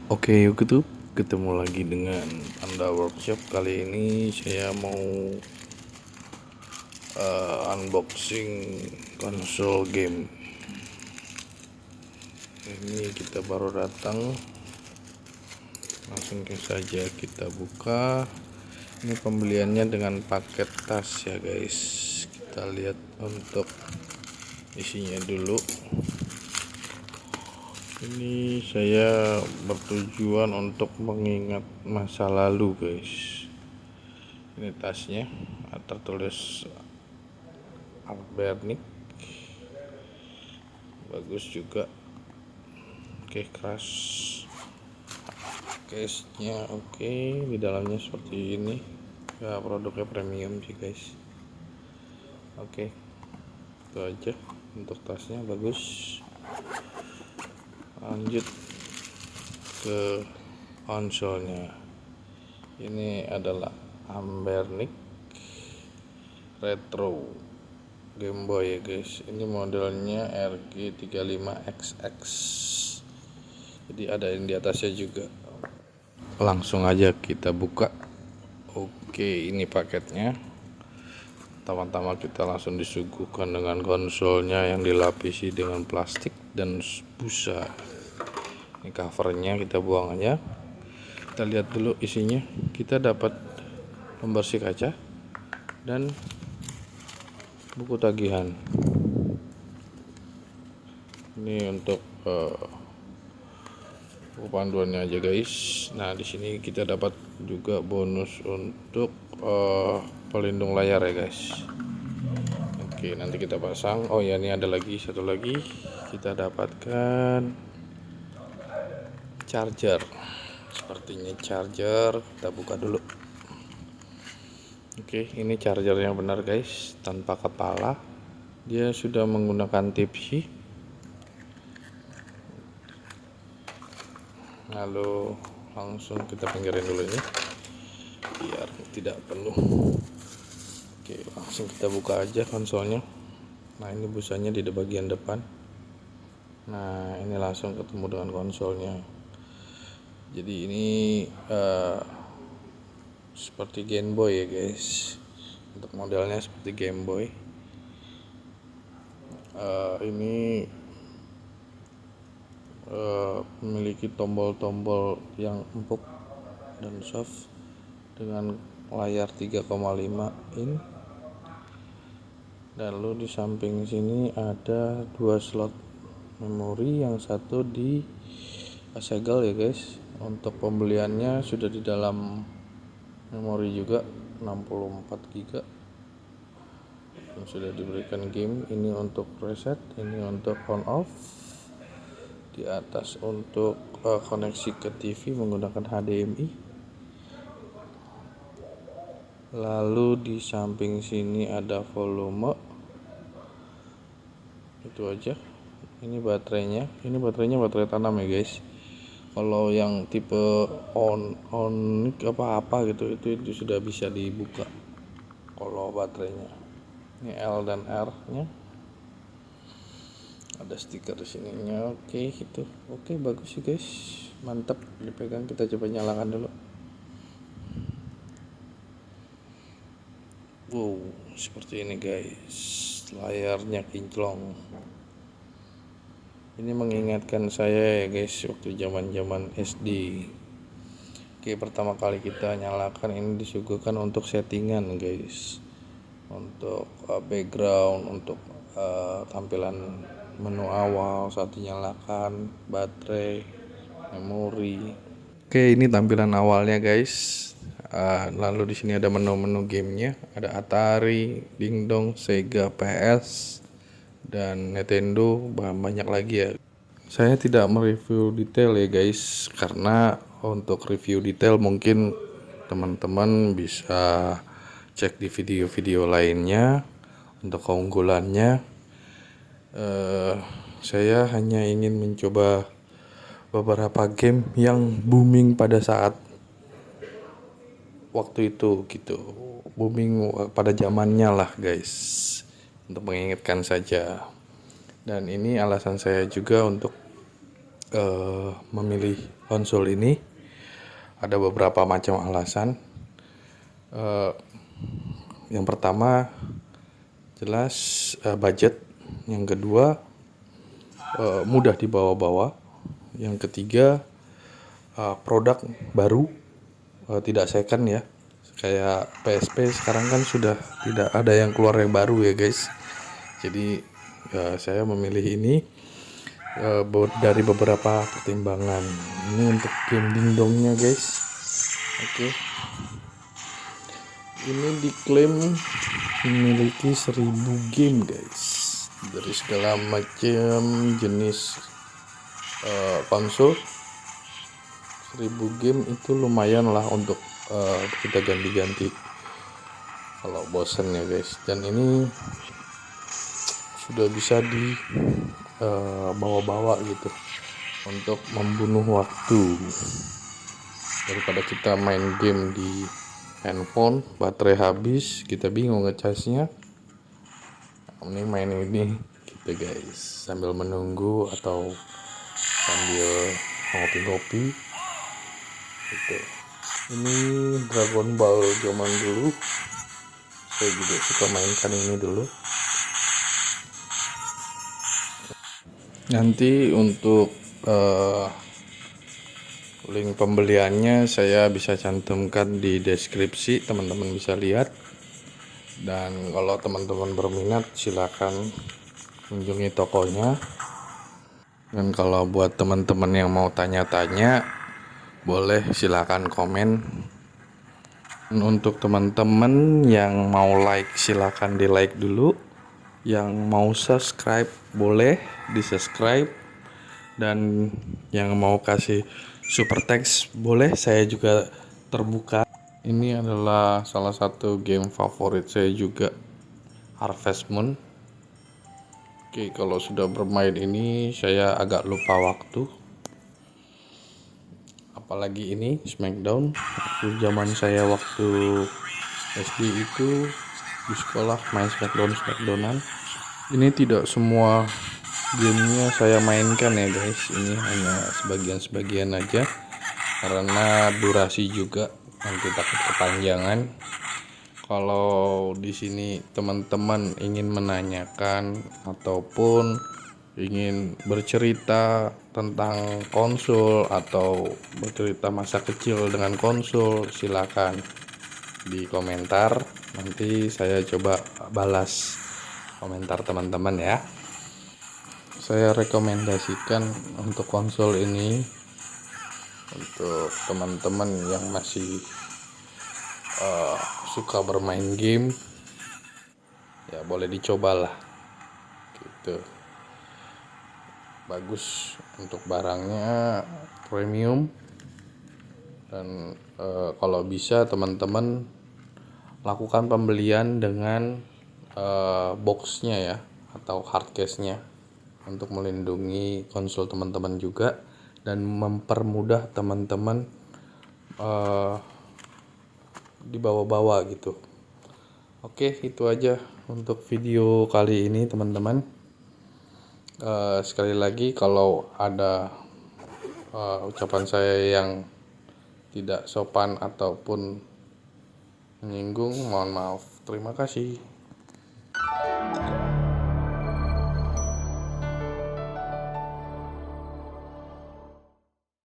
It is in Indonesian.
Oke YouTube, ketemu lagi dengan Anda Workshop. Kali ini saya mau unboxing konsol game. Ini kita baru datang, langsung saja kita buka. Ini pembeliannya dengan paket tas ya guys. Kita lihat untuk isinya dulu. Ini saya bertujuan untuk mengingat masa lalu guys. Ini tasnya tertulis Albernic, bagus juga. Oke, keras. Case nya oke. Di dalamnya seperti ini ya, produknya premium sih guys. Oke, itu aja untuk tasnya, bagus. Lanjut ke konsolnya. Ini adalah Ambernic Retro Game Boy ya guys. Ini modelnya RG35XX. Jadi ada yang di atasnya juga. Langsung aja kita buka. Oke, ini paketnya. Pertama-tama kita langsung disuguhkan dengan konsolnya yang dilapisi dengan plastik dan busa. Ini covernya, kita buang aja. Kita lihat dulu isinya. Kita dapat pembersih kaca dan buku tagihan. Ini untuk buku panduannya aja guys. Nah, di sini kita dapat juga bonus untuk pelindung layar ya guys. Oke, nanti kita pasang. Oh ya, ini ada lagi satu lagi. Kita dapatkan charger. Sepertinya charger. Kita buka dulu. Oke, ini chargernya benar guys, tanpa kepala. Dia sudah menggunakan Type-C. Lalu langsung kita pinggirin dulu ini biar tidak penuh. Oke, langsung kita buka aja konsolnya. Nah, ini busanya di bagian depan. Nah, ini langsung ketemu dengan konsolnya. Jadi ini seperti Game Boy ya guys. Untuk modelnya seperti Game Boy. Ini memiliki tombol-tombol yang empuk dan soft dengan layar 3,5 in. Lalu di samping sini ada dua slot memori, yang satu di segel ya guys. Untuk pembeliannya sudah di dalam memori juga 64 GB yang sudah diberikan game. Ini untuk reset, ini untuk on off. Di atas untuk koneksi ke TV menggunakan HDMI. Lalu di samping sini ada volume. Itu aja. Ini baterainya. Ini baterainya baterai tanam ya guys. Kalau yang tipe on apa gitu, itu sudah bisa dibuka. Kalau baterainya. Ini L dan R nya. Ada stiker di sininya. Oke, gitu. Oke, bagus sih guys. Mantap, dipegang. Kita coba nyalakan dulu. Wow, seperti ini guys. Layarnya kinclong. Ini mengingatkan saya ya guys, waktu zaman SD. Oke, pertama kali kita nyalakan ini disuguhkan untuk settingan guys. Untuk background, untuk tampilan menu awal saat dinyalakan, baterai, memori. Oke, ini tampilan awalnya guys. Lalu di sini ada menu-menu gamenya, ada Atari, Dingdong, Sega, PS, dan Nintendo, banyak lagi ya. Saya tidak mereview detail ya guys, karena untuk review detail mungkin teman-teman bisa cek di video-video lainnya untuk keunggulannya. Saya hanya ingin mencoba beberapa game yang booming pada saat waktu itu gitu, booming pada zamannya lah guys, untuk mengingatkan saja. Dan ini alasan saya juga untuk memilih konsol ini. Ada beberapa macam alasan. Yang pertama jelas budget. Yang kedua mudah dibawa-bawa. Yang ketiga produk baru, tidak second ya. Kayak PSP sekarang kan sudah tidak ada yang keluar yang baru ya guys. Jadi saya memilih ini dari beberapa pertimbangan. Ini untuk game dingdongnya guys. Oke. Ini diklaim memiliki 1000 game guys, dari segala macam jenis konsol. 1000 game itu lumayan lah untuk kita ganti-ganti kalau bosen ya guys. Dan ini sudah bisa bawa-bawa gitu untuk membunuh waktu, daripada kita main game di handphone baterai habis kita bingung ngecasnya. Ini main ini gitu guys, sambil menunggu atau sambil ngopi-ngopi gitu. Ini Dragon Ball zaman dulu, saya juga suka mainkan ini dulu. Nanti untuk link pembeliannya saya bisa cantumkan di deskripsi, teman-teman bisa lihat. Dan kalau teman-teman berminat silakan kunjungi tokonya. Dan kalau buat teman-teman yang mau tanya-tanya boleh silakan komen. Untuk teman-teman yang mau like silakan di like dulu. Yang mau subscribe boleh di subscribe. Dan yang mau kasih super thanks boleh, saya juga terbuka. Ini adalah salah satu game favorit saya juga, Harvest Moon. Oke, kalau sudah bermain ini saya agak lupa waktu. Apalagi ini Smackdown. Zaman saya waktu SD itu di sekolah main Smackdownan. Ini tidak semua gamenya saya mainkan ya guys. Ini hanya sebagian-sebagian aja karena durasi juga, nanti takut kepanjangan. Kalau di sini teman-teman ingin menanyakan ataupun ingin bercerita tentang konsol atau bercerita masa kecil dengan konsol, silakan di komentar. Nanti saya coba balas komentar teman-teman ya. Saya rekomendasikan untuk konsol ini untuk teman-teman yang masih suka bermain game, ya boleh dicobalah gitu. Bagus untuk barangnya, premium. Dan kalau bisa teman-teman lakukan pembelian dengan boxnya ya, atau hardcase-nya, untuk melindungi konsol teman-teman juga dan mempermudah teman-teman dibawa-bawa gitu. Oke, itu aja untuk video kali ini teman-teman. Sekali lagi kalau ada ucapan saya yang tidak sopan ataupun menyinggung, mohon maaf. Terima kasih.